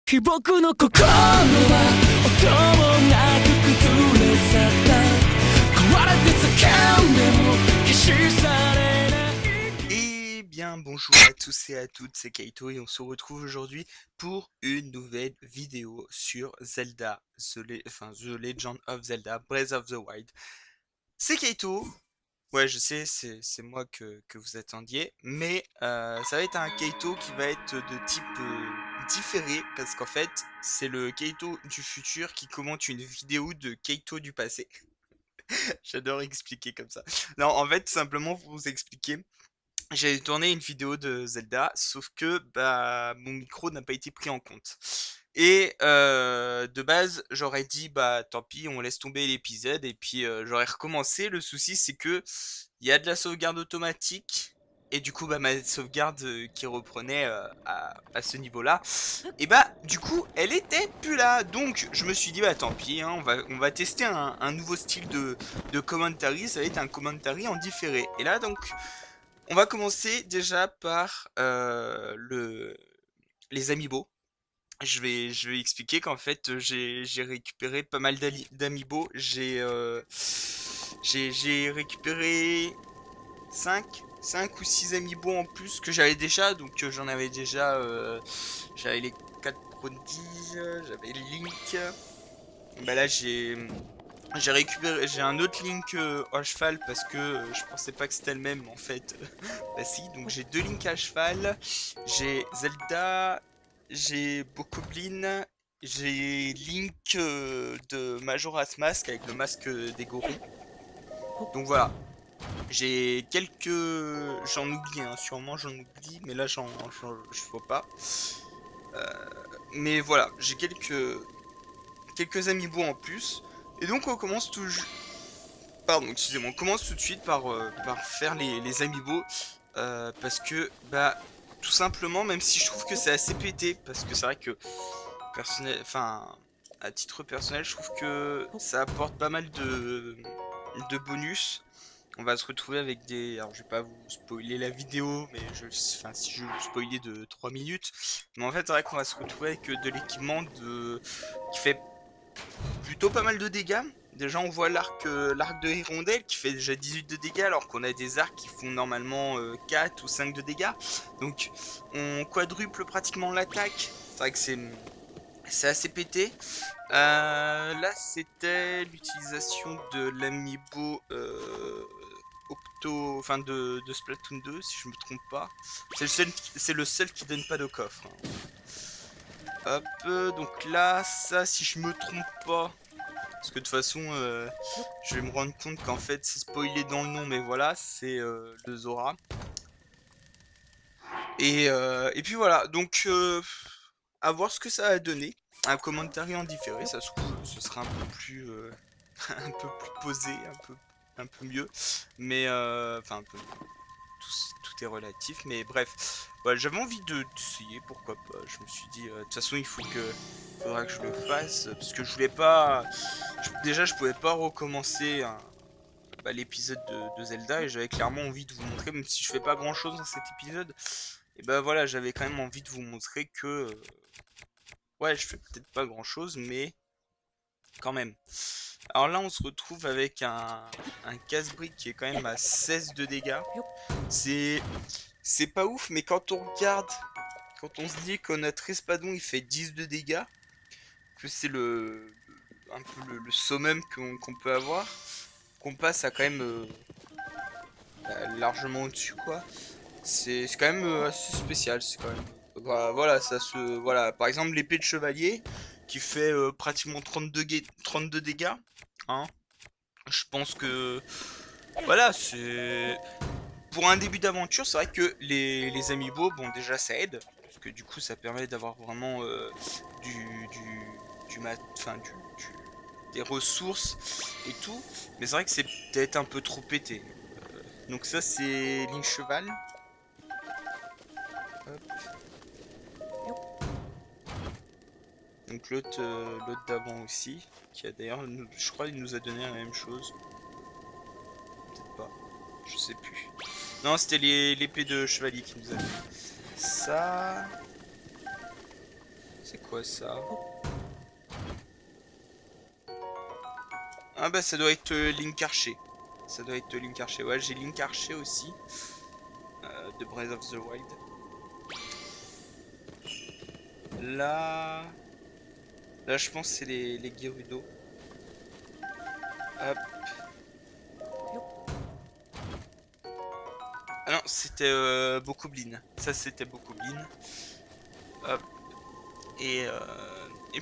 僕の心は音もなく崩れ去った壊れて叫んでも消し去れない Eh bien, bonjour à tous et à toutes, c'est Kaito et on se retrouve aujourd'hui pour une nouvelle vidéo sur Zelda, The Legend of Zelda, Breath of the Wild. C'est Kaito, ouais je sais, c'est moi que vous attendiez, mais ça va être un Kaito qui va être de type différé, parce qu'en fait, c'est le Kaito du futur qui commente une vidéo de Kaito du passé. J'adore expliquer comme ça. Non, en fait, tout simplement pour vous expliquer, j'ai tourné une vidéo de Zelda, sauf que bah mon micro n'a pas été pris en compte. Et de base, j'aurais dit bah tant pis, on laisse tomber l'épisode et puis j'aurais recommencé. Le souci c'est que il y a de la sauvegarde automatique et du coup bah ma sauvegarde qui reprenait à ce niveau-là, et bah du coup elle était plus là. Donc je me suis dit bah tant pis, hein, on va tester un nouveau style de commentary. Ça va être un commentary en différé. Et là donc on va commencer déjà par les amiibo. Je vais expliquer qu'en fait j'ai récupéré pas mal d'amiibo. J'ai récupéré 5 ou 6 amiibo en plus que j'avais déjà. Donc j'en avais déjà. J'avais les 4 prodiges, j'avais Link. Bah là j'ai récupéré, j'ai un autre Link à cheval parce que je pensais pas que c'était le même en fait. Bah si, donc j'ai deux Link à cheval, j'ai Zelda, j'ai Bokoblin, j'ai Link de Majora's Mask avec le masque des Gorons. Donc voilà, j'ai quelques... J'en oublie, hein, sûrement j'en oublie, mais là je vois pas. Mais voilà, j'ai quelques amiibo en plus. Et donc on commence tout... Pardon, excusez-moi, on commence tout de suite par faire les amiibo. Parce que, bah, tout simplement, même si je trouve que c'est assez pété, parce que c'est vrai que, à titre personnel, je trouve que ça apporte pas mal de bonus. On va se retrouver avec des... Alors, je vais pas vous spoiler la vidéo, mais si je vais vous spoiler de 3 minutes. Mais en fait, c'est vrai qu'on va se retrouver avec de l'équipement qui fait plutôt pas mal de dégâts. Déjà on voit l'arc de Hirondelle qui fait déjà 18 de dégâts alors qu'on a des arcs qui font normalement 4 ou 5 de dégâts. Donc on quadruple pratiquement l'attaque. C'est vrai que c'est assez pété. Là c'était l'utilisation de l'amiibo de Splatoon 2 si je me trompe pas. C'est le seul qui donne pas de coffre, hein. Hop, donc là, ça, si je me trompe pas, parce que de toute façon, je vais me rendre compte qu'en fait, c'est spoilé dans le nom, mais voilà, c'est le Zora. Et puis voilà, donc, à voir ce que ça va donner. Un commentaire en différé, ça se trouve, ce sera un peu plus, un peu plus posé, un peu mieux. Mais, enfin, un peu tout est relatif, mais bref, voilà, j'avais envie d'essayer, pourquoi pas. Je me suis dit, de toute façon, faudra que je le fasse, parce que je voulais pas, déjà, je pouvais pas recommencer l'épisode de Zelda, et j'avais clairement envie de vous montrer, même si je fais pas grand chose dans cet épisode, et bah voilà, j'avais quand même envie de vous montrer que, ouais, je fais peut-être pas grand chose, mais quand même. Alors là, on se retrouve avec un casse-brique qui est quand même à 16 de dégâts. C'est c'est pas ouf, mais quand on regarde, quand on se dit que notre espadon il fait 10 de dégâts, que c'est un peu le summum qu'on peut avoir, qu'on passe à quand même largement au-dessus quoi. C'est quand même assez spécial, c'est quand même. Voilà, voilà, par exemple l'épée de chevalier qui fait pratiquement 32 dégâts, hein. Je pense que voilà, c'est pour un début d'aventure, c'est vrai que les amiibo, bon déjà ça aide, parce que du coup ça permet d'avoir vraiment des ressources et tout, mais c'est vrai que c'est peut-être un peu trop pété. Donc ça c'est Link Cheval. Hop. Donc l'autre d'avant aussi, qui a d'ailleurs, je crois il nous a donné la même chose. Peut-être pas, je sais plus. Non, c'était l'épée de chevalier qui nous a donné. Ça... C'est quoi ça? Ah bah ça doit être Link Archer. Ça doit être Link Archer. Ouais, j'ai Link Archer aussi. De Breath of the Wild. Là... Là je pense que c'est les Gerudo. Hop. Ah non, c'était Bokoblin. Ça c'était Bokoblin. Hop. Et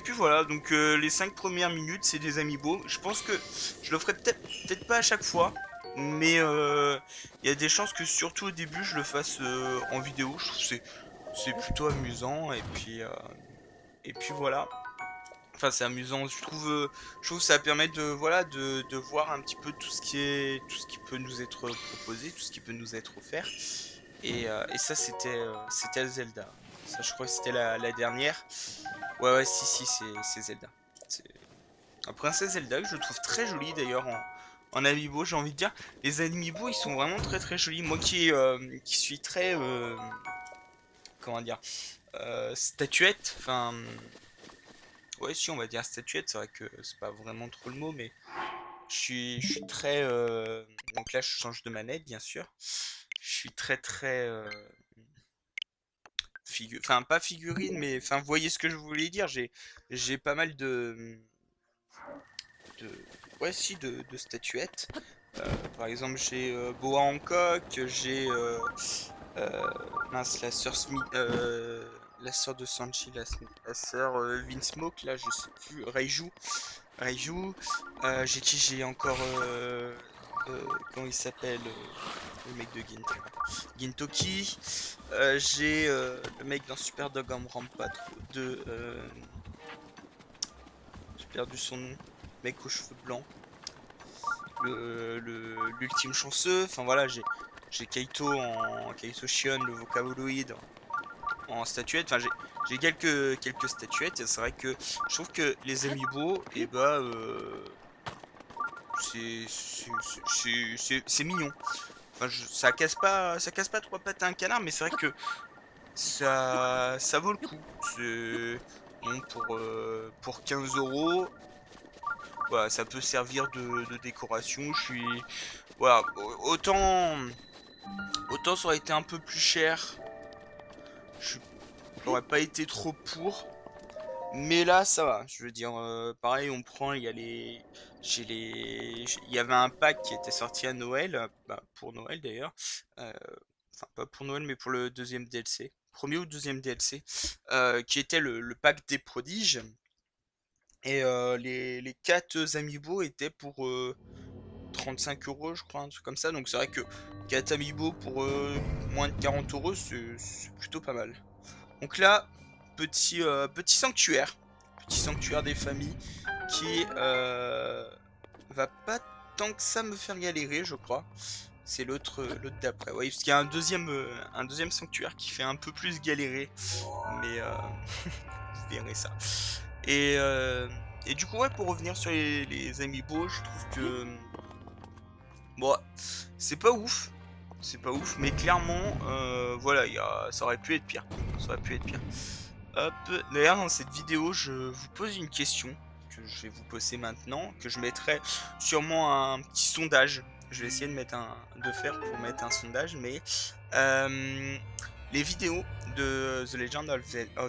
puis voilà, donc les 5 premières minutes c'est des amiibo. Je pense que je le ferai peut-être pas à chaque fois. Mais il y a des chances que surtout au début je le fasse en vidéo. Je trouve que c'est plutôt amusant. Et puis voilà. Enfin c'est amusant, je trouve que ça permet de voilà de voir un petit peu tout ce qui peut nous être proposé, tout ce qui peut nous être offert. Et ça c'était Zelda. Ça je crois que c'était la dernière. Ouais si c'est Zelda. C'est la princesse Zelda que je trouve très jolie d'ailleurs en amiibo, j'ai envie de dire. Les amiibo ils sont vraiment très jolis. Moi qui suis très comment dire statuette, enfin ouais, si on va dire statuette, c'est vrai que c'est pas vraiment trop le mot, mais je suis très. Donc là, je change de manette, bien sûr. Je suis très. Enfin, pas figurine, mais. Enfin, vous voyez ce que je voulais dire. J'ai pas mal de. Ouais, si, de statuettes. Par exemple, j'ai Boa Hancock, j'ai. Mince, la sœur Smith. La sœur de Sanji, la sœur Vinsmoke, là, je sais plus. Raiju. J'ai qui j'ai encore comment il s'appelle le mec de Ginto. Gintoki. J'ai le mec dans Super Dog en me rend pas trop de j'ai perdu son nom. Mec aux cheveux blancs. L'ultime chanceux. Enfin voilà, j'ai Kaito Shion, le Vocaboloid en statuette. Enfin j'ai quelques statuettes. Et c'est vrai que je trouve que les amiibo, et bah c'est mignon. Enfin, ça casse pas trois pattes à un canard, mais c'est vrai que ça vaut le coup. C'est bon pour 15 €. Voilà, ça peut servir de décoration. Je suis voilà, autant ça aurait été un peu plus cher. Je n'aurais pas été trop pour. Mais là, ça va. Je veux dire, pareil, on prend, il y a il y avait un pack qui était sorti à Noël, bah, pour Noël d'ailleurs. Euh, enfin, pas pour Noël, mais pour le deuxième DLC. Premier ou deuxième DLC. Qui était le pack des prodiges. Et les 4 amiibo étaient pour 35 €, je crois, un truc comme ça. Donc c'est vrai que 4 amiibo pour moins de 40 €, c'est plutôt pas mal. Donc là, petit sanctuaire. Petit sanctuaire des familles qui va pas tant que ça me faire galérer, je crois. C'est l'autre d'après. Oui, parce qu'il y a un deuxième sanctuaire qui fait un peu plus galérer. Mais vous verrez ça. Et, euh, et du coup, ouais, pour revenir sur les amiibo, je trouve que bon, c'est pas ouf. C'est pas ouf, mais clairement, voilà, ça aurait pu être pire. Ça aurait pu être pire. Hop. D'ailleurs, dans cette vidéo, je vous pose une question que je vais vous poser maintenant, que je mettrai sûrement un petit sondage. Je vais essayer de faire pour mettre un sondage, mais euh, les vidéos de The Legend of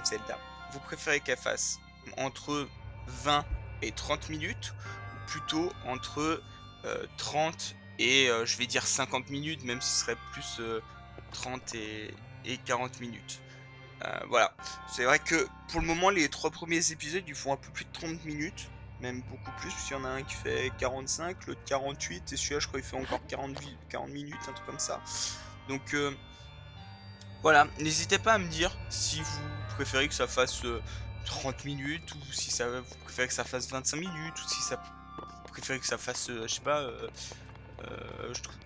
Zelda, vous préférez qu'elles fassent entre 20 et 30 minutes, ou plutôt entre 30 et je vais dire 50 minutes, même si ce serait plus 30 et 40 minutes. Voilà, c'est vrai que pour le moment les 3 premiers épisodes ils font un peu plus de 30 minutes, même beaucoup plus, parce qu'il y en a un qui fait 45, l'autre 48, et celui-là je crois qu'il fait encore 40 minutes, un truc comme ça. Donc voilà, n'hésitez pas à me dire si vous préférez que ça fasse 30 minutes, ou si vous préférez que ça fasse 25 minutes, ou si ça vous préférez que ça fasse, je sais pas,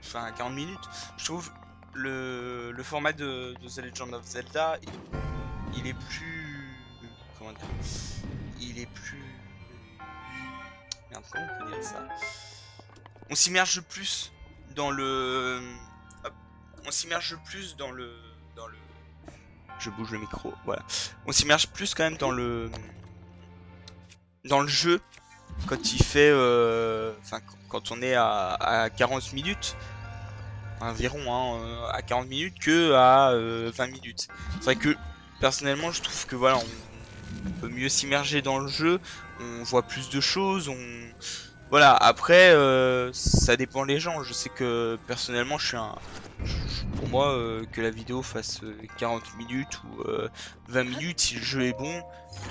enfin 40 minutes. Je trouve le format de The Legend of Zelda, il est plus. Comment dire? Il est plus. Merde, comment on peut dire ça? On s'immerge plus dans le. Hop. On s'immerge plus dans le. Dans le. Je bouge le micro, voilà. On s'immerge plus quand même dans le jeu quand il fait, enfin quand on est à 40 minutes environ, hein, à 40 minutes que à 20 minutes. C'est vrai que personnellement je trouve que voilà, on peut mieux s'immerger dans le jeu, on voit plus de choses, voilà. Après ça dépend des gens. Je sais que personnellement pour moi que la vidéo fasse 40 minutes ou 20 minutes, si le jeu est bon,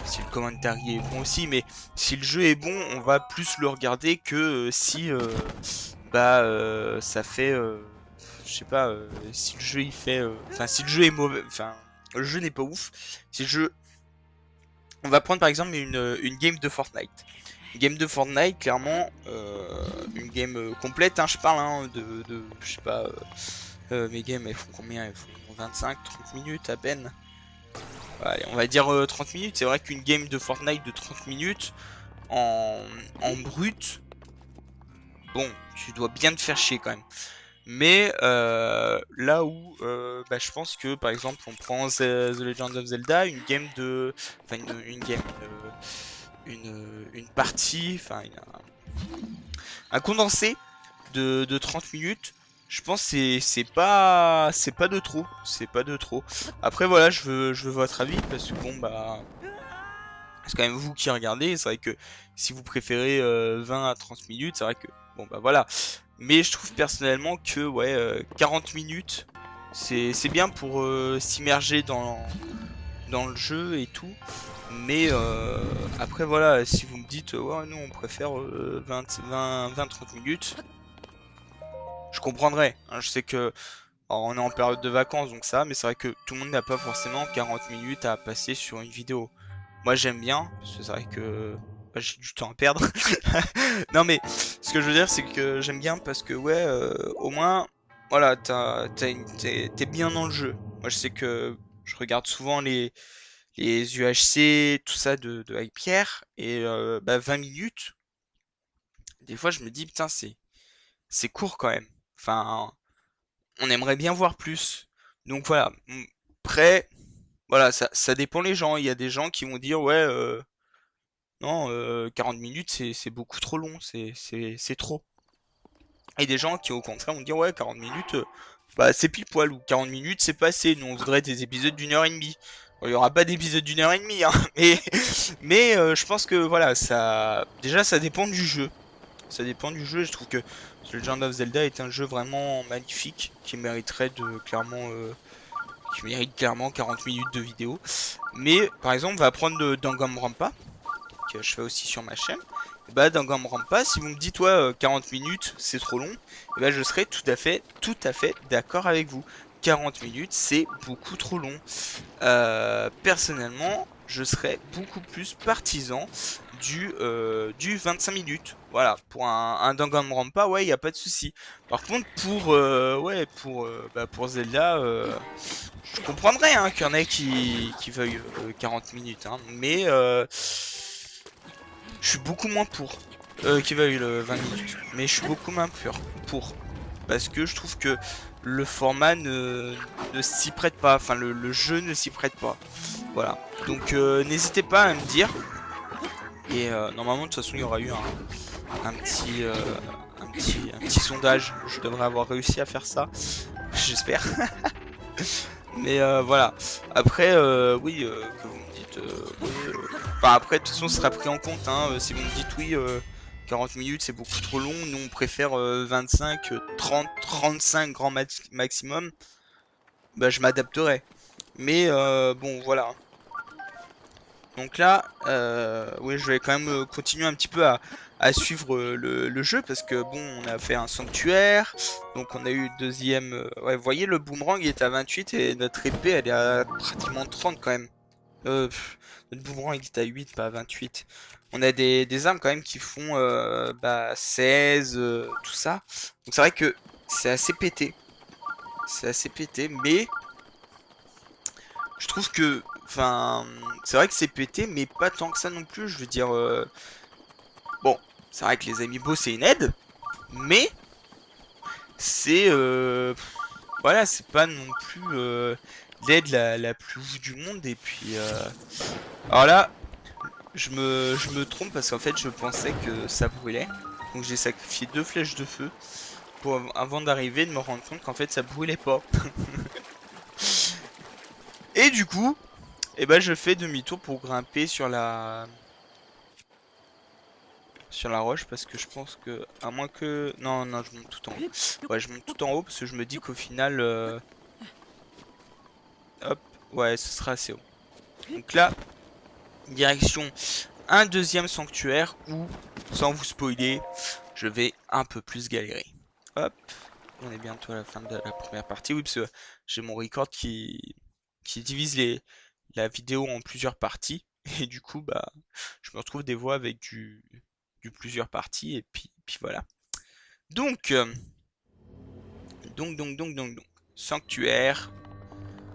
si le commentaire est bon aussi, mais si le jeu est bon, on va plus le regarder que si ça fait je sais pas, si le jeu il fait enfin si le jeu est mauvais, enfin le jeu n'est pas ouf, si le jeu, on va prendre par exemple une game de Fortnite. Une game de Fortnite, clairement, une game complète, hein, je parle, hein, je sais pas, mes games elles font combien? Elles font 25-30 minutes à peine. Allez, on va dire 30 minutes. C'est vrai qu'une game de Fortnite de 30 minutes en brut, bon, tu dois bien te faire chier quand même. Mais là où je pense que par exemple on prend The Legend of Zelda, une game de, enfin une partie, enfin un condensé de 30 minutes, je pense que c'est pas de trop, c'est pas de trop. Après voilà, je veux votre avis parce que bon bah c'est quand même vous qui regardez. C'est vrai que si vous préférez 20 à 30 minutes, c'est vrai que bon bah voilà. Mais je trouve personnellement que ouais 40 minutes c'est bien pour s'immerger dans le jeu et tout. Mais après voilà, si vous me dites ouais non on préfère 20-30 minutes, je comprendrais, hein. Je sais que alors, on est en période de vacances donc ça, mais c'est vrai que tout le monde n'a pas forcément 40 minutes à passer sur une vidéo. Moi j'aime bien, parce que c'est vrai que j'ai du temps à perdre. Non mais ce que je veux dire c'est que j'aime bien parce que ouais au moins voilà t'es bien dans le jeu. Moi je sais que je regarde souvent les UHC, tout ça de Hypierre, et 20 minutes, des fois je me dis putain c'est court quand même. Enfin on aimerait bien voir plus. Donc voilà. Après, voilà, ça dépend les gens. Il y a des gens qui vont dire ouais non 40 minutes c'est beaucoup trop long, c'est trop. Et des gens qui au contraire vont dire ouais 40 minutes bah c'est pile poil, ou 40 minutes c'est pas assez, nous on voudrait des épisodes d'1 heure et demie. Bon, il y aura pas d'épisodes d'1 heure et demie hein, mais je pense que voilà, ça déjà ça dépend du jeu. Ça dépend du jeu, je trouve que The Legend of Zelda est un jeu vraiment magnifique qui mériterait qui mérite clairement 40 minutes de vidéo. Mais par exemple, on va prendre Danganronpa que je fais aussi sur ma chaîne. Et bah Danganronpa, si vous me dites ouais 40 minutes c'est trop long, et bah je serai tout à fait d'accord avec vous. 40 minutes c'est beaucoup trop long. Personnellement, je serais beaucoup plus partisan du 25 minutes. Voilà, pour un Danganronpa, ouais, il n'y a pas de souci. Par contre, pour Zelda, je comprendrais hein, qu'il y en ait qui veuillent 40 minutes. Hein, mais je suis beaucoup moins pour qui veuillent le 20 minutes. Mais je suis beaucoup moins pour. Parce que je trouve que le format ne s'y prête pas. Enfin, le jeu ne s'y prête pas. Voilà. Donc, n'hésitez pas à me dire. Et normalement, de toute façon, il y aura eu un petit sondage. Je devrais avoir réussi à faire ça. J'espère. Mais voilà. Après, oui, que vous me dites. Oui, enfin, après, de toute façon, ce sera pris en compte. Hein, si vous me dites oui, 40 minutes, c'est beaucoup trop long. Nous, on préfère 25, 30, 35 grand maximum. Bah, je m'adapterai. Mais bon, voilà. Donc là, oui, je vais quand même continuer un petit peu à suivre le jeu parce que bon, on a fait un sanctuaire, donc on a eu deuxième. Ouais, vous voyez, le boomerang il est à 28 et notre épée elle est à pratiquement 30 quand même. Notre boomerang il est à 8, pas à 28. On a des armes quand même qui font 16, tout ça. Donc c'est vrai que c'est assez pété. C'est assez pété, mais je trouve que, enfin, c'est vrai que c'est pété, mais pas tant que ça non plus. Je veux dire, bon, c'est vrai que les amiibo c'est une aide, mais c'est, voilà, c'est pas non plus l'aide la plus ouf du monde. Et puis alors là, je me trompe parce qu'en fait je pensais que ça brûlait. Donc j'ai sacrifié 2 flèches de feu pour avant d'arriver de me rendre compte qu'en fait ça brûlait pas. Et du coup, eh ben je fais demi-tour pour grimper sur la roche parce que je pense que à moins que non je monte tout en haut. Ouais, je monte tout en haut parce que je me dis qu'au final hop, ouais, ce sera assez haut. Donc là, direction un deuxième sanctuaire où, sans vous spoiler, je vais un peu plus galérer. Hop, on est bientôt à la fin de la première partie. Oui, parce que j'ai mon record qui divise la vidéo en plusieurs parties. Et du coup, bah, je me retrouve des fois avec du plusieurs parties. Et puis voilà. Donc, sanctuaire,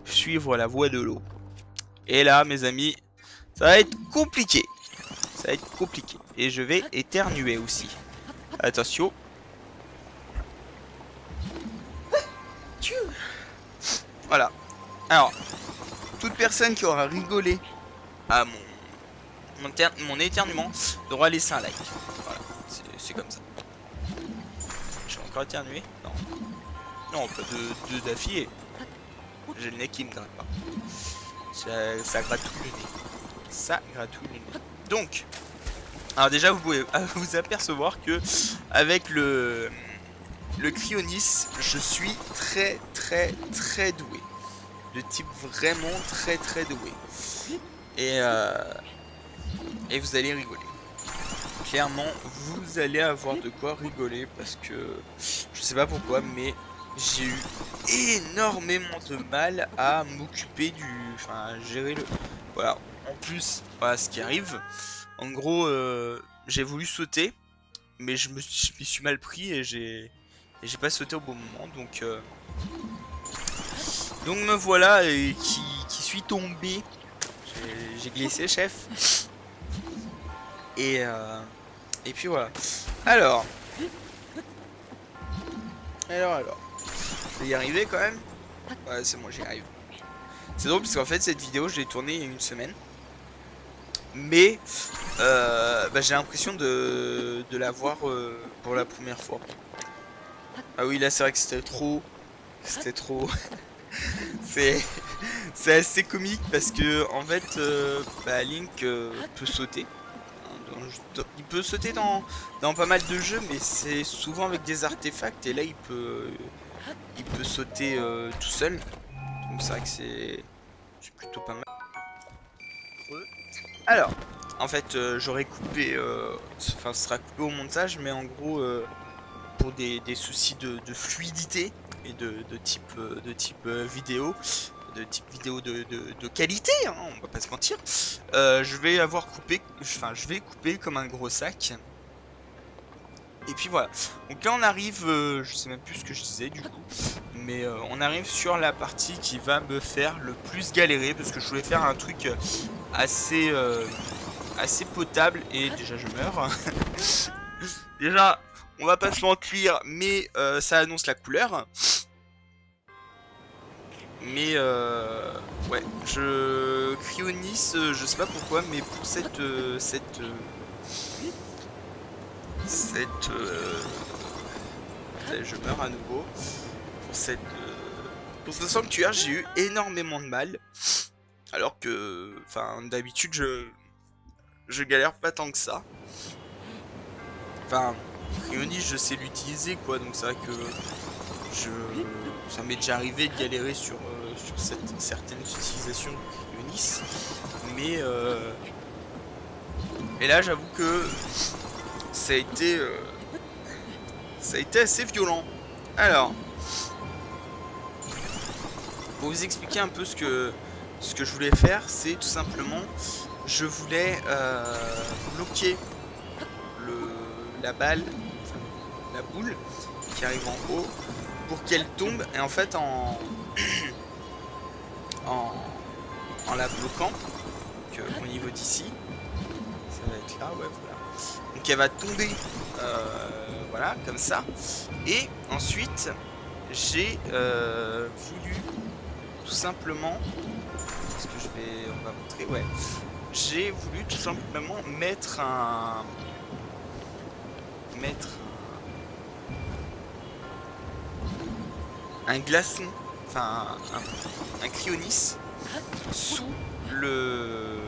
suivre la voie de l'eau. Et là, mes amis, ça va être compliqué. Ça va être compliqué. Et je vais éternuer aussi. Attention. Voilà. Alors, toute personne qui aura rigolé à mon éternuement devra laisser un like. Voilà, c'est comme ça. Je vais encore éternuer? Non. Non, pas de d'affilée. J'ai le nez qui me gratte pas. Ça gratouille le nez. Ça gratouille le nez. Donc, alors déjà vous pouvez vous apercevoir que avec le Cryonis, je suis très doué. De type vraiment très doué. Et vous allez rigoler. Clairement, vous allez avoir de quoi rigoler parce que je sais pas pourquoi, mais j'ai eu énormément de mal à m'occuper enfin, gérer le. Voilà. En plus, voilà ce qui arrive. En gros, j'ai voulu sauter, mais je m'y suis mal pris et j'ai pas sauté au bon moment, donc me voilà et qui suis tombé. J'ai glissé, chef. Et puis voilà. Alors. Je vais y arriver quand même. Ouais, c'est bon, j'y arrive. C'est drôle parce qu'en fait, cette vidéo, je l'ai tournée il y a une semaine. Mais bah, j'ai l'impression de la voir pour la première fois. Ah oui, là, c'est vrai que c'était trop. C'était trop. C'est assez comique parce que en fait bah, Link peut sauter. Il peut sauter dans pas mal de jeux, mais c'est souvent avec des artefacts, et là il peut sauter tout seul. Donc c'est vrai que c'est plutôt pas mal. Alors, en fait j'aurais coupé, enfin ce sera coupé au montage, mais en gros pour des soucis de fluidité et de type vidéo, de qualité, hein, on va pas se mentir, je vais couper comme un gros sac. Et puis voilà. Donc là on arrive, je sais même plus ce que je disais du coup, mais on arrive sur la partie qui va me faire le plus galérer parce que je voulais faire un truc assez potable et déjà je meurs. Déjà, on va pas se mentir, mais ça annonce la couleur. Mais ouais, Cryonis, je sais pas pourquoi, mais pour je meurs à nouveau. Pour ce sanctuaire, j'ai eu énormément de mal. Alors que, enfin, d'habitude, je galère pas tant que ça. Enfin, Cryonis, je sais l'utiliser, quoi, donc c'est vrai que ça m'est déjà arrivé de galérer sur certaines utilisations de Cryonis, mais là j'avoue que ça a été assez violent. Alors, pour vous expliquer un peu ce que je voulais faire, c'est tout simplement, je voulais bloquer la balle, enfin, la boule qui arrive en haut, pour qu'elle tombe, et en fait en la bloquant, donc, au niveau d'ici, ça va être là, ouais, voilà. Donc elle va tomber, voilà, comme ça. Et ensuite, j'ai voulu tout simplement, est-ce que on va montrer, ouais, j'ai voulu tout simplement mettre un glaçon, enfin un cryonis sous le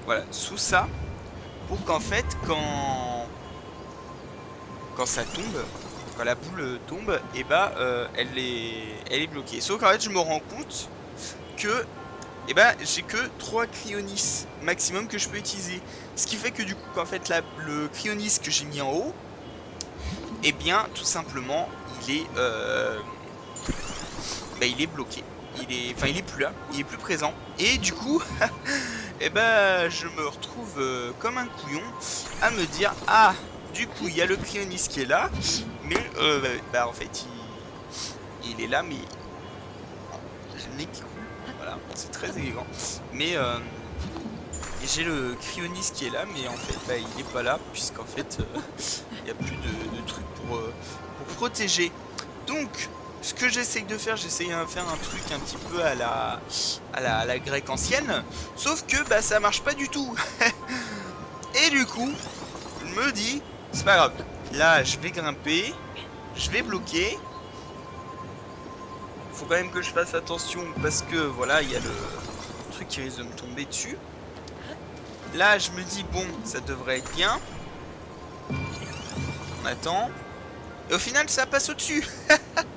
voilà, sous ça, pour qu'en fait quand ça tombe, quand la boule tombe, et bah elle est bloquée. Sauf qu'en fait je me rends compte que j'ai que 3 cryonis maximum que je peux utiliser. Ce qui fait que du coup qu'en fait le cryonis que j'ai mis en haut, et bien tout simplement il est il est bloqué. Il est plus là, il est plus présent. Et du coup je me retrouve comme un couillon à me dire, ah, du coup il y a le cryonis qui est là, mais en fait il est là, mais j'ai le nez qui coule. Voilà, c'est très élégant. Mais j'ai le cryonis qui est là, mais en fait il est pas là, puisqu'en fait il n'y a plus de trucs pour protéger. Donc ce que j'essaye de faire, j'essaye de faire un truc un petit peu à la grecque ancienne, sauf que ça marche pas du tout. Et du coup je me dis, c'est pas grave, là je vais grimper, je vais bloquer. Faut quand même que je fasse attention, parce que voilà, il y a le truc qui risque de me tomber dessus. Là je me dis, bon, ça devrait être bien. On attend. Et au final ça passe au-dessus.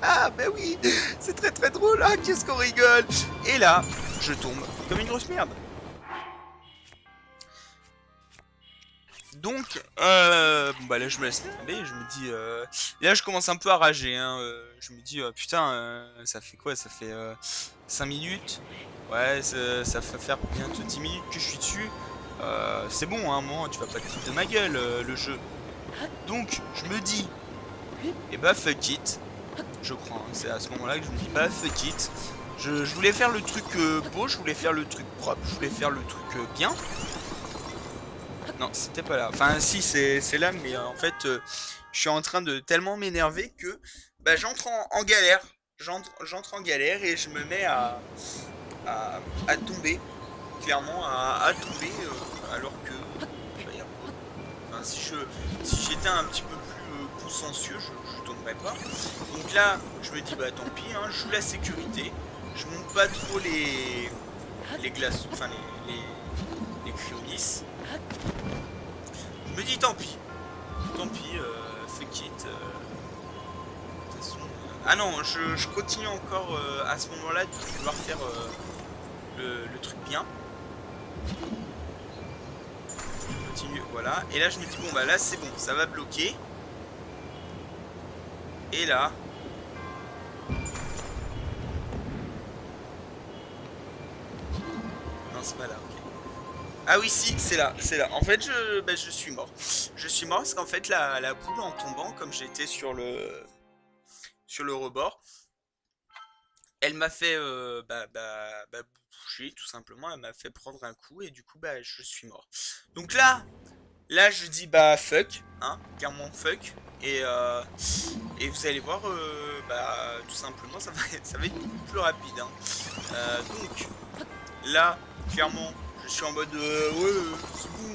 Ah bah oui, c'est très très drôle. Ah, qu'est-ce qu'on rigole. Et là je tombe comme une grosse merde. Donc là je me laisse tomber. Je me dis là je commence un peu à rager, hein. Je me dis putain, ça fait quoi, ça fait 5 minutes. Ouais, ça fait faire bientôt 10 minutes que je suis dessus. C'est bon, hein, moi tu vas pas te foutre de ma gueule, le jeu. Donc je me dis, et fuck it. Je crois, hein. C'est à ce moment là que je me dis fuck it. Je voulais faire le truc beau, je voulais faire le truc propre, je voulais faire le truc bien. Non, c'était pas là. Enfin si, c'est là, mais en fait je suis en train de tellement m'énerver que j'entre en galère. J'entre en galère et je me mets à tomber. Clairement à tomber, alors que enfin, si j'étais un petit peu plus consciencieux, je tomberais pas. Donc là je me dis tant pis, hein, je joue la sécurité, je monte pas trop les glaçons, enfin les cryonis. Je me dis tant pis, fuck it. De toute façon, ah non, je continue encore à ce moment là de vouloir faire le truc bien. Je continue, voilà. Et là je me dis bon là c'est bon, ça va bloquer. Et là non, c'est pas là, ok. Ah oui, si, c'est là, c'est là. En fait je suis mort. Je suis mort parce qu'en fait la boule, en tombant, comme j'étais sur le rebord, elle m'a fait bouger tout simplement. Elle m'a fait prendre un coup et du coup je suis mort. Donc là je dis fuck, hein, clairement fuck. Et vous allez voir, tout simplement ça va être beaucoup plus rapide, hein. Donc là clairement je suis en mode ouais, c'est bon,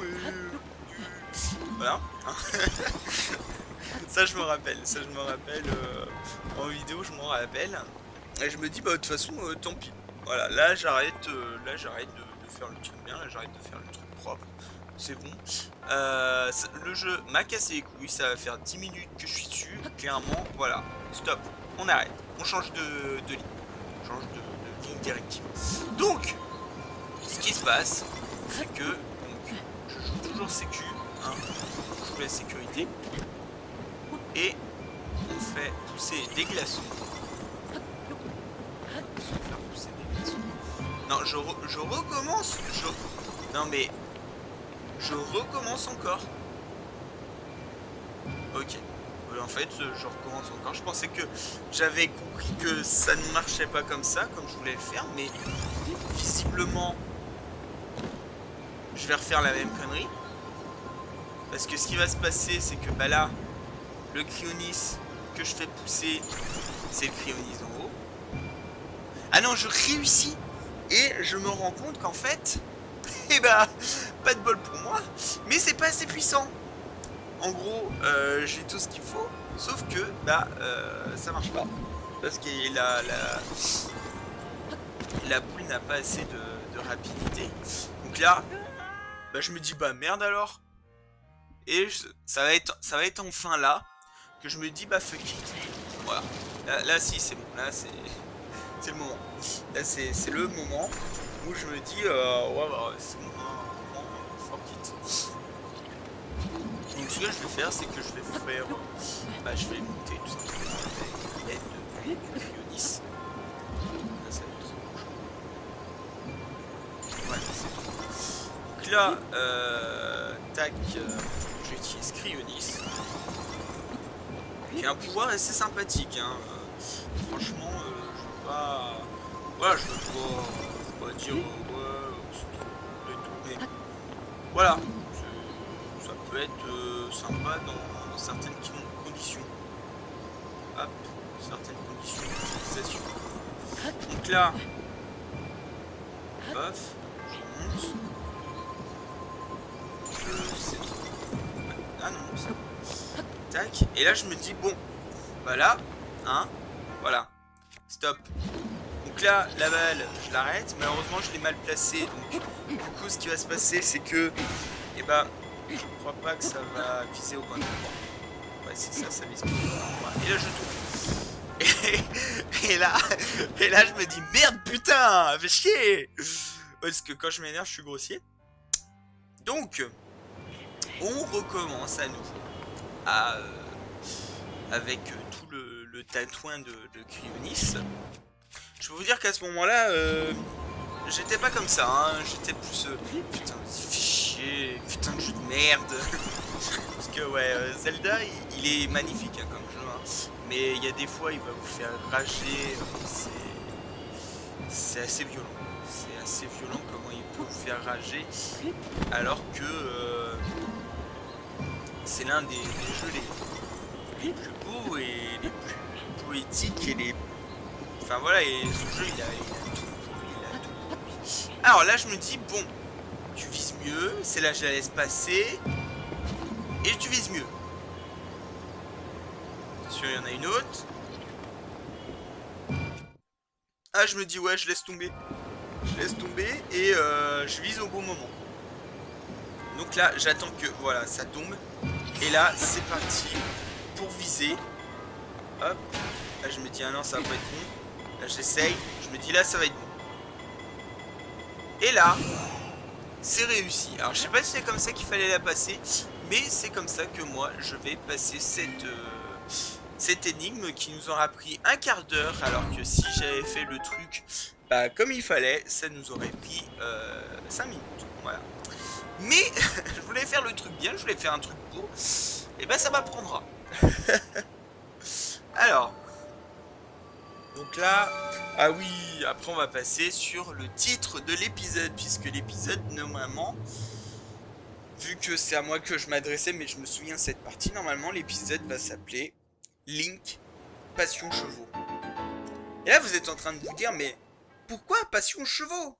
voilà, hein. Ça je me rappelle en vidéo, je m'en rappelle. Et je me dis de toute façon tant pis. Voilà, là j'arrête de faire le truc bien, là j'arrête de faire le truc propre. C'est bon. Le jeu m'a cassé les couilles, ça va faire 10 minutes que je suis dessus, clairement. Voilà, stop, on arrête, on change de ligne. On change de ligne directive. Donc, ce qui se passe, c'est que je joue toujours sécu, hein, je joue la sécurité. Et on fait pousser des glaçons. Non, je recommence. Non mais je recommence encore. Ok. En fait, je recommence encore. Je pensais que j'avais compris que ça ne marchait pas comme ça, comme je voulais le faire, mais visiblement, je vais refaire la même connerie. Parce que ce qui va se passer, c'est que là, le cryonis que je fais pousser, c'est le cryonis en haut. Ah non, je réussis et je me rends compte qu'en fait, eh bah, pas de bol pour moi, mais c'est pas assez puissant. En gros, j'ai tout ce qu'il faut, sauf que bah ça marche pas parce que la boule n'a pas assez de rapidité. Donc là, bah, je me dis bah merde alors. Et ça va être enfin là que je me dis bah fuck it. Voilà. Là si c'est bon. Là c'est le moment. Là c'est le moment où je me dis ouais bah c'est bon. Fuck it. Donc ce que je vais faire c'est que je vais faire bah je vais monter tout simplement avec l'aide du cryonis. Là ça va être trop rouge. Ouais c'est bon. Donc là tac j'utilise cryonis. Qui a un pouvoir assez sympathique, hein. Franchement, je veux pas... Voilà, je veux pas dire... ouais, c'est trop et tout, mais... Voilà, ça peut être sympa dans certaines conditions. Hop, certaines conditions d'utilisation. Donc là... Paf, je monte. Je sais trop. Ah non, c'est bon. Tac, et là je me dis bon, voilà, hein, voilà, stop. Donc là, la balle, je l'arrête, malheureusement je l'ai mal placée, donc du coup ce qui va se passer c'est que, eh bah, je crois pas que ça va viser au bon endroit. Ouais c'est ça, ça vise pas. Voilà. Et là je tombe. Et là je me dis merde putain, fais chier. Parce que quand je m'énerve je suis grossier. Donc, on recommence à nouveau. Avec tout le tatouin de cryonis. Je peux vous dire qu'à ce moment-là, j'étais pas comme ça, hein. J'étais plus putain, fais chier, putain de jeu de merde. Parce que ouais, Zelda, il est magnifique hein, comme jeu, hein. Mais il y a des fois, il va vous faire rager. C'est assez violent. C'est assez violent comment il peut vous faire rager, alors que c'est l'un des jeux les plus beaux et les plus poétiques et les... Enfin voilà, et ce jeu il a tout pour lui, il a tout pour lui. Alors là je me dis, bon, tu vises mieux, c'est là je la laisse passer, et tu vises mieux. Sûr, il y en a une autre. Ah je me dis ouais, je laisse tomber. Je laisse tomber et je vise au bon moment. Donc là j'attends que voilà ça tombe. Et là c'est parti pour viser. Hop. Là je me dis ah non ça va pas être bon. Là j'essaye. Je me dis là ça va être bon. Et là c'est réussi. Alors je sais pas si c'est comme ça qu'il fallait la passer. Mais c'est comme ça que moi je vais passer cette énigme qui nous aura pris un quart d'heure. Alors que si j'avais fait le truc bah, comme il fallait, ça nous aurait pris 5 minutes. Voilà. Mais je voulais faire le truc bien, je voulais faire un truc beau. Et ben ça m'apprendra. Alors. Donc là. Ah oui, après on va passer sur le titre de l'épisode. Puisque l'épisode, normalement, vu que c'est à moi que je m'adressais, mais je me souviens de cette partie, normalement l'épisode va s'appeler Link, Passion Chevaux. Et là vous êtes en train de vous dire, mais pourquoi Passion Chevaux?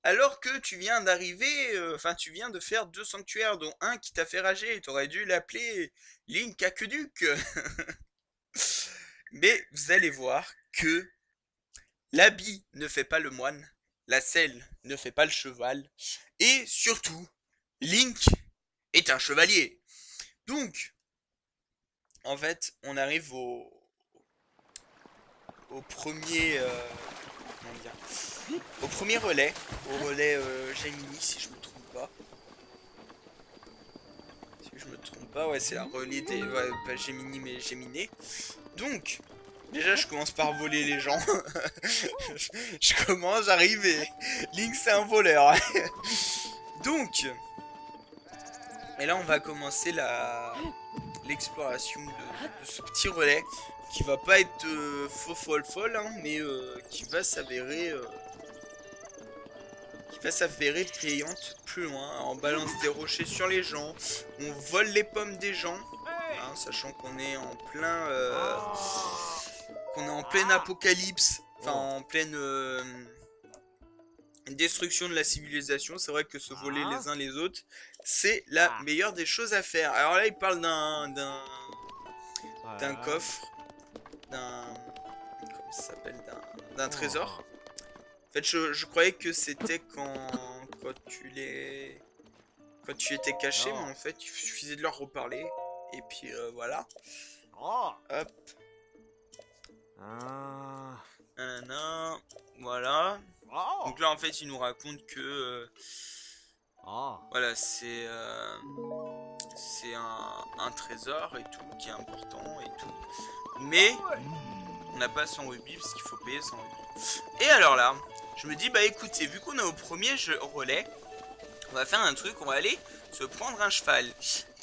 Alors que tu viens d'arriver, enfin tu viens de faire 2 sanctuaires, dont un qui t'a fait rager, t'aurais dû l'appeler Link Aqueduc. Mais vous allez voir que l'habit ne fait pas le moine, la selle ne fait pas le cheval, et surtout, Link est un chevalier. Donc, en fait, on arrive au premier... comment dire, au premier relais, au relais Gemini si je me trompe pas. Si je me trompe pas, ouais c'est la relais des... Ouais, pas Gemini mais Géminé. Donc, déjà je commence par voler les gens. Je commence, j'arrive et Link c'est un voleur. Donc, et là on va commencer l'exploration de ce petit relais. Qui va pas être folle hein, mais qui va s'avérer payante plus loin. On balance des rochers sur les gens, on vole les pommes des gens, hein, hein, sachant qu'on est en plein apocalypse, enfin en pleine destruction de la civilisation. C'est vrai que se voler les uns les autres, c'est la meilleure des choses à faire. Alors là, il parle d'un coffre, comment ça s'appelle, d'un trésor. En fait, je croyais que c'était quand tu étais caché, mais en fait, il suffisait de leur reparler. Et puis voilà. Hop. Nanana, voilà. Donc là, en fait, il nous raconte que voilà, c'est un trésor et tout qui est important et tout. Mais on n'a pas 100 rubis parce qu'il faut payer 100 rubis. Et alors là, je me dis, bah écoutez, vu qu'on est au premier relais, on va faire un truc, on va aller se prendre un cheval.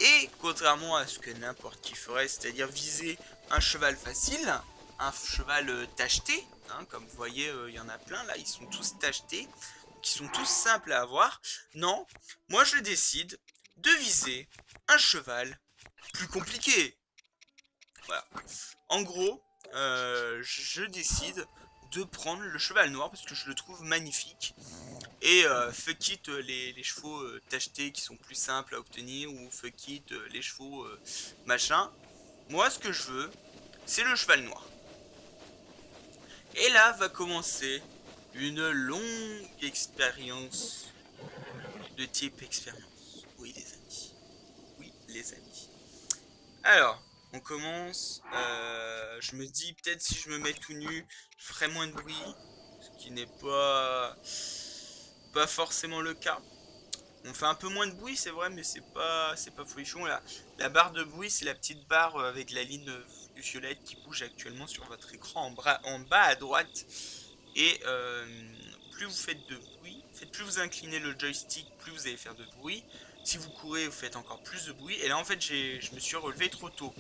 Et contrairement à ce que n'importe qui ferait, c'est-à-dire viser un cheval facile, un cheval tacheté, hein, comme vous voyez, il y en a plein là, ils sont tous tachetés, qui sont tous simples à avoir. Non, moi je décide de viser un cheval plus compliqué. Voilà. En gros, je décide de prendre le cheval noir parce que je le trouve magnifique. Et fuck it les chevaux tachetés qui sont plus simples à obtenir, ou fuck it les chevaux machin. Moi ce que je veux, c'est le cheval noir. Et là va commencer une longue expérience de type expérience. Oui les amis. Oui les amis. Alors, on commence. Je me dis peut-être si je me mets tout nu, je ferai moins de bruit. Ce qui n'est pas forcément le cas. On fait un peu moins de bruit, c'est vrai, mais c'est pas folichon. La barre de bruit, c'est la petite barre avec la ligne violette qui bouge actuellement sur votre écran en bas à droite. Et plus vous faites de bruit, plus vous inclinez le joystick, plus vous allez faire de bruit. Si vous courez, vous faites encore plus de bruit. Et là, en fait, je me suis relevé trop tôt.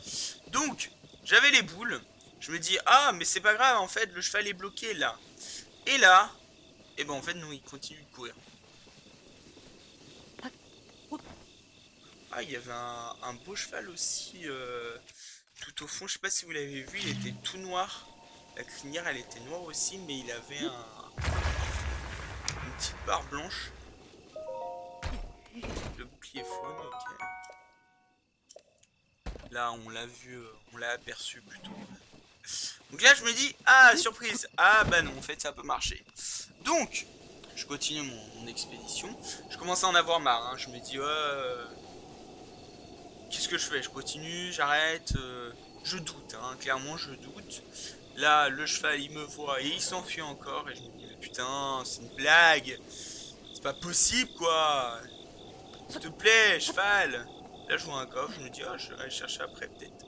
Donc, j'avais les boules. Je me dis, ah, mais c'est pas grave, en fait, le cheval est bloqué là. Et là, et ben en fait, non, il continue de courir. Ah, il y avait un beau cheval aussi tout au fond. Je sais pas si vous l'avez vu, il était tout noir. La crinière, elle était noire aussi, mais il avait une petite barre blanche. Le bouclier faune, ok. Là, on l'a vu, on l'a aperçu plutôt. Donc là, je me dis, ah, surprise. Ah, bah non, en fait, ça peut marcher. Donc, je continue mon expédition. Je commence à en avoir marre, hein. Je me dis, qu'est-ce que je fais? Je continue, j'arrête. Je doute, hein. Clairement, je doute. Là, le cheval, il me voit et il s'enfuit encore. Et je me dis, mais putain, c'est une blague. C'est pas possible, quoi. S'il te plaît, cheval. Là, je vois un coffre, je me dis, je vais aller chercher après, peut-être.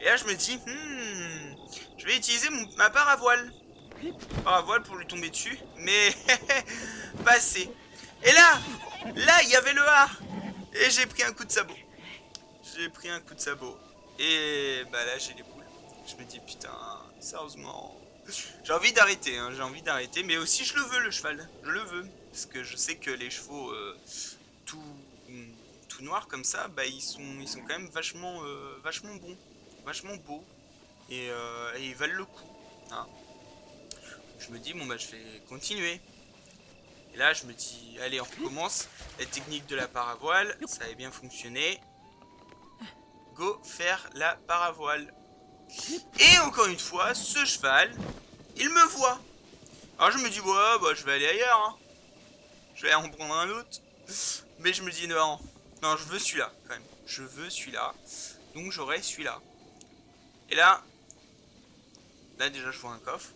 Et là, je me dis, je vais utiliser ma paravoile. Paravoile pour lui tomber dessus, mais pas assez. Et là, il y avait le A. Et j'ai pris un coup de sabot. Et bah là, j'ai les boules. Je me dis, putain, sérieusement. J'ai envie d'arrêter, hein, mais aussi je le veux, le cheval. Je le veux. Parce que je sais que les chevaux tout noirs comme ça, bah ils sont quand même vachement bons, vachement beaux. Et ils valent le coup. Hein. Je me dis, bon bah je vais continuer. Et là je me dis, allez on recommence. La technique de la paravoile, ça avait bien fonctionné. Go faire la paravoile. Et encore une fois, ce cheval, il me voit. Alors je me dis, ouais, bah je vais aller ailleurs. Hein. Je vais en prendre un autre. Mais je me dis, non, je veux celui-là quand même. Je veux celui-là. Donc j'aurai celui-là. Et là déjà je vois un coffre.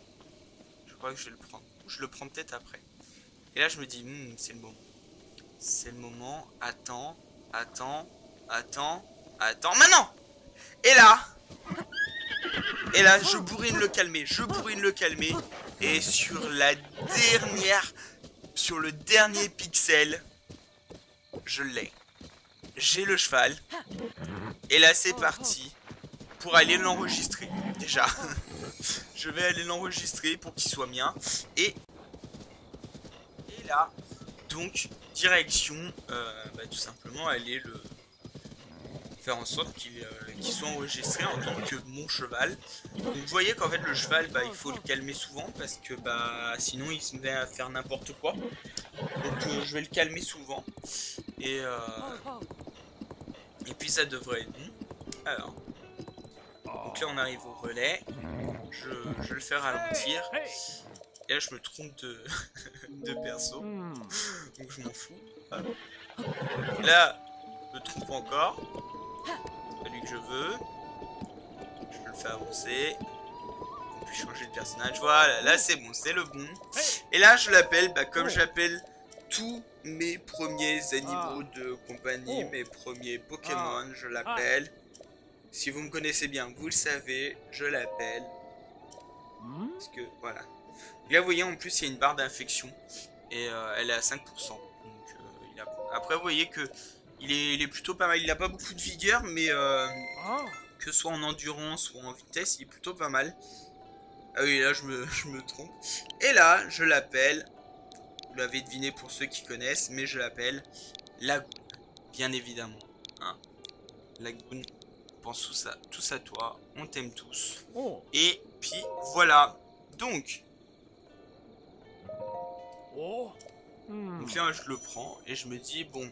Je crois que je vais le prendre. Je le prends peut-être après. Et là je me dis, c'est le moment. C'est le moment. Attends. Maintenant. Et là, je bourrine le calmer. Et sur le dernier pixel, je l'ai. J'ai le cheval. Et là, c'est parti pour aller l'enregistrer. Déjà, je vais aller l'enregistrer pour qu'il soit mien. Et là, donc, direction, tout simplement aller faire en sorte qu'il soit enregistré en tant que mon cheval. Donc vous voyez qu'en fait le cheval, bah, il faut le calmer souvent parce que bah, sinon il se met à faire n'importe quoi. Donc je vais le calmer souvent. Et puis ça devrait être bon. Alors, donc là on arrive au relais. Je le fais ralentir. Et là je me trompe de, de perso. Donc je m'en fous. Voilà. Là, je me trompe encore. Celui que je veux. Je le fais avancer. On peut changer de personnage. Voilà, là c'est bon, c'est le bon. Et là je l'appelle, bah, comme j'appelle tous mes premiers animaux de compagnie, mes premiers Pokémon, je l'appelle. Si vous me connaissez bien, vous le savez, je l'appelle. Parce que voilà. Et là vous voyez en plus il y a une barre d'infection. Et elle est à 5%. Donc, après vous voyez que il est plutôt pas mal. Il a pas beaucoup de vigueur, mais que ce soit en endurance ou en vitesse, il est plutôt pas mal. Ah oui, là je me trompe. Et là, je l'appelle, vous l'avez deviné pour ceux qui connaissent, mais je l'appelle Lagoon, bien évidemment. Hein. Lagoon, on pense tous à toi, on t'aime tous. Et puis voilà. Donc là, je le prends et je me dis, bon,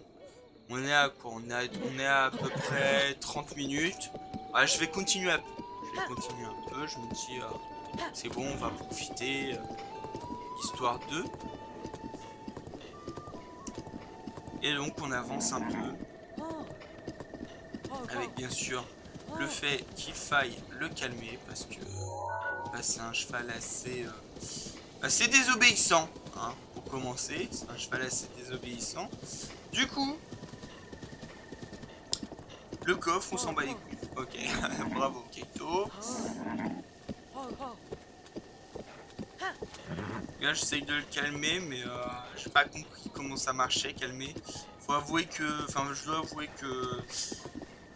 on est à quoi? On est à peu près 30 minutes. Ah, je vais continuer un peu. Je me dis, c'est bon, on va profiter. Histoire 2. Et donc, on avance un peu. Avec bien sûr le fait qu'il faille le calmer. Parce que bah, c'est un cheval assez désobéissant. Hein, pour commencer. C'est un cheval assez désobéissant. Du coup, le coffre, on s'en bat les couilles. Ok, bravo Kaito. Là, j'essaye de le calmer, mais j'ai pas compris comment ça marchait, calmer. Faut avouer que, enfin, je dois avouer que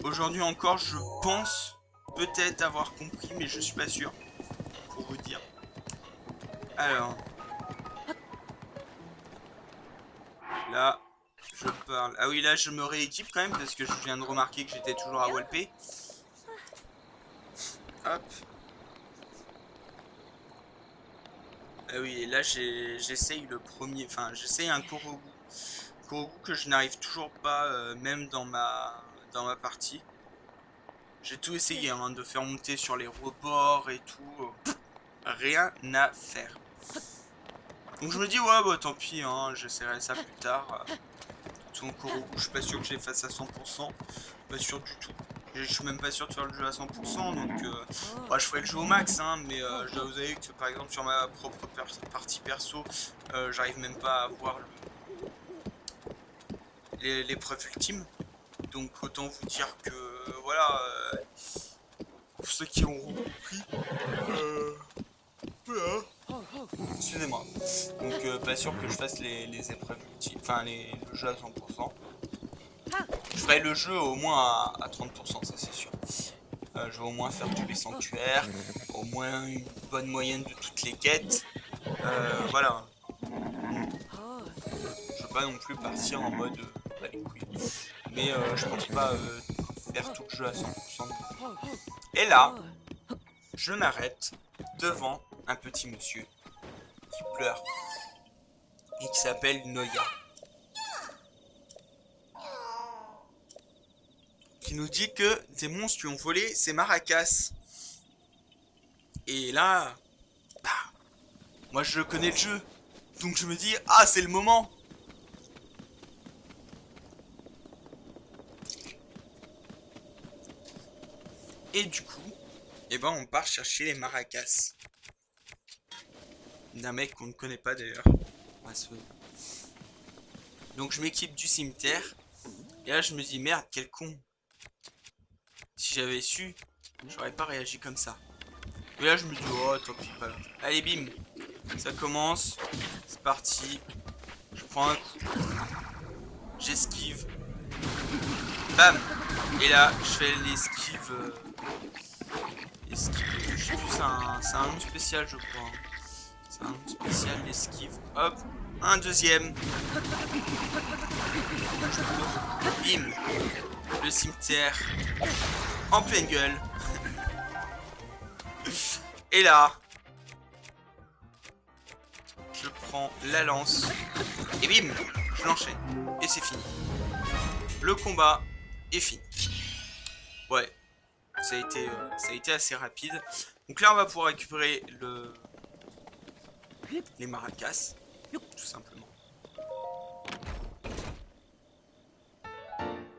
aujourd'hui encore, je pense peut-être avoir compris, mais je suis pas sûr. Pour vous dire. Alors, là. Je parle. Ah oui, là je me rééquipe quand même parce que je viens de remarquer que j'étais toujours à Walpé. Hop. Ah oui, et là j'essaye le premier. Enfin, j'essaye un Korogu. Korogu que je n'arrive toujours pas, même dans ma partie. J'ai tout essayé hein, de faire monter sur les rebords et tout. Rien à faire. Donc je me dis, ouais, bah tant pis, hein, j'essaierai ça plus tard. Son Korogu, je suis pas sûr que je les fasse à 100%, pas sûr du tout. Je suis même pas sûr de faire le jeu à 100%, donc bah, je ferai le jeu au max, hein, mais je dois vous avouer que par exemple sur ma propre partie perso, j'arrive même pas à voir l'épreuve ultime. Donc autant vous dire que voilà, pour ceux qui ont compris, excusez-moi. Donc pas sûr que je fasse les épreuves ultimes, enfin le jeu à 100%. Je ferai le jeu au moins à 30%, ça c'est sûr. Je vais au moins faire tous les sanctuaires, au moins une bonne moyenne de toutes les quêtes. Voilà. Je veux pas non plus partir en mode bah, les couilles. Mais je pense pas faire tout le jeu à 100%. Et là, je m'arrête devant un petit monsieur qui pleure et qui s'appelle Noya, qui nous dit que des monstres lui ont volé ses maracas. Et là, bah, moi je connais le jeu, donc je me dis ah c'est le moment. Et du coup, eh ben on part chercher les maracas d'un mec qu'on ne connaît pas d'ailleurs. Donc je m'équipe du cimetière. Et là je me dis merde quel con. Si j'avais su, j'aurais pas réagi comme ça. Et là je me dis oh tant pis pas grave. Allez bim. Ça commence. C'est parti. Je prends un coup. J'esquive. Bam. Et là je fais l'esquive. Je sais plus, c'est un nom spécial je crois. C'est un nom spécial l'esquive. Hop. Un deuxième. Bim. le cimetière en pleine gueule. Et là, je prends la lance et bim, je l'enchaîne. Et c'est fini. Le combat est fini. Ouais, ça a été assez rapide. Donc là, on va pouvoir récupérer les maracas, tout simplement.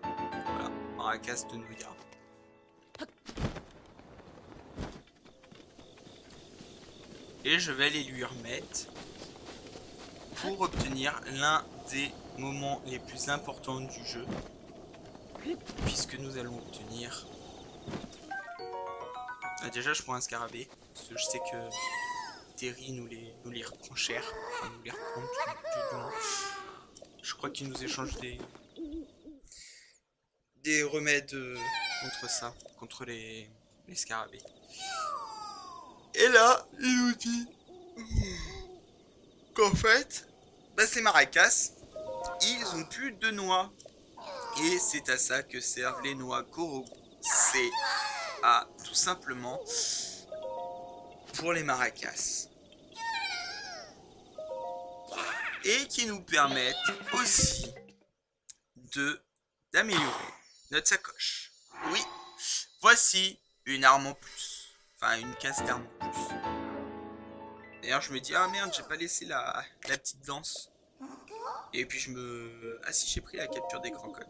Voilà, maracas de Noya. Et je vais aller lui remettre pour obtenir l'un des moments les plus importants du jeu, puisque nous allons obtenir... Ah, déjà je prends un scarabée, parce que je sais que Terry nous les reprend cher, enfin nous les reprend du moins. Je crois qu'il nous échange des remèdes contre ça, contre les scarabées. Et là, il nous dit qu'en fait, bah, ces maracas, ils ont plus de noix. Et c'est à ça que servent les noix Korogu. C'est à tout simplement pour les maracas. Et qui nous permettent aussi d'améliorer notre sacoche. Oui, voici une arme en plus. Enfin, une casse d'armes en plus. D'ailleurs, je me dis, ah merde, j'ai pas laissé la petite danse. Et puis ah si, j'ai pris la capture d'écran quand même.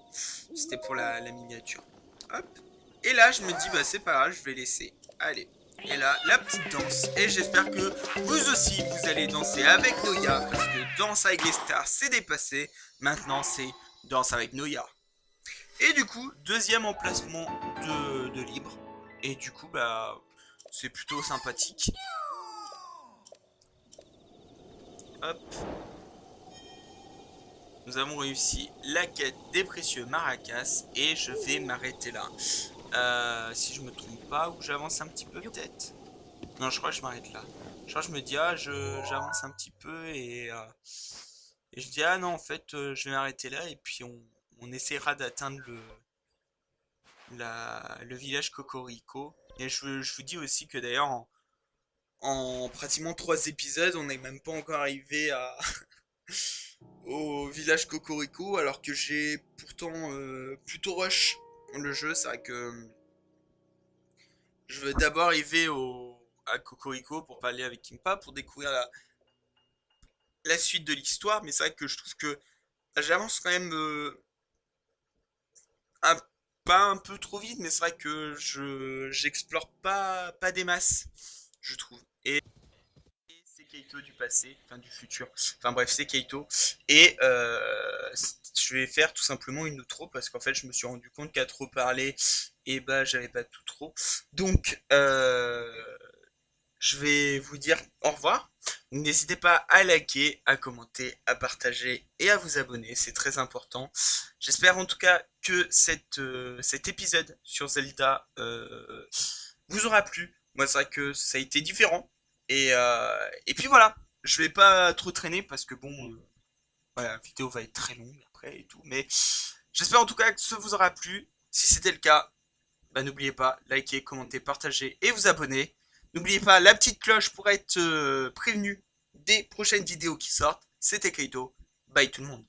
C'était pour la miniature. Hop. Et là, je me dis, bah c'est pas grave, je vais laisser. Allez. Et là, la petite danse. Et j'espère que vous aussi, vous allez danser avec Noya. Parce que Danse avec les stars, c'est dépassé. Maintenant, c'est Danse avec Noya. Et du coup, deuxième emplacement de libre. Et du coup, bah, c'est plutôt sympathique. Hop. Nous avons réussi la quête des précieux maracas. Et je vais m'arrêter là. Si je me trompe pas, ou j'avance un petit peu peut-être. Non, je crois que je m'arrête là. Je crois que je me dis, ah, j'avance un petit peu et je dis, ah non, en fait, je vais m'arrêter là et puis on essaiera d'atteindre le village Cocorico. Et je vous dis aussi que d'ailleurs, en pratiquement 3 épisodes, on n'est même pas encore arrivé au village Cocorico, alors que j'ai pourtant plutôt rush le jeu. C'est vrai que je veux d'abord arriver à Cocorico pour parler avec Kimpa, pour découvrir la suite de l'histoire, mais c'est vrai que je trouve que j'avance quand même pas un peu trop vite, mais c'est vrai que j'explore pas des masses, je trouve. Et c'est Kaito du passé, enfin du futur, enfin bref, c'est Kaito. Et je vais faire tout simplement une outro parce qu'en fait je me suis rendu compte qu'à trop parler, et bah j'avais pas tout trop. Donc je vais vous dire au revoir. N'hésitez pas à liker, à commenter, à partager et à vous abonner, c'est très important. J'espère en tout cas que cet épisode sur Zelda vous aura plu. Moi c'est vrai que ça a été différent. Et puis voilà, je vais pas trop traîner parce que bon, voilà, la vidéo va être très longue après et tout. Mais j'espère en tout cas que ça vous aura plu. Si c'était le cas, bah, n'oubliez pas, liker, commenter, partager et vous abonner. N'oubliez pas la petite cloche pour être prévenu des prochaines vidéos qui sortent. C'était Kaito. Bye tout le monde.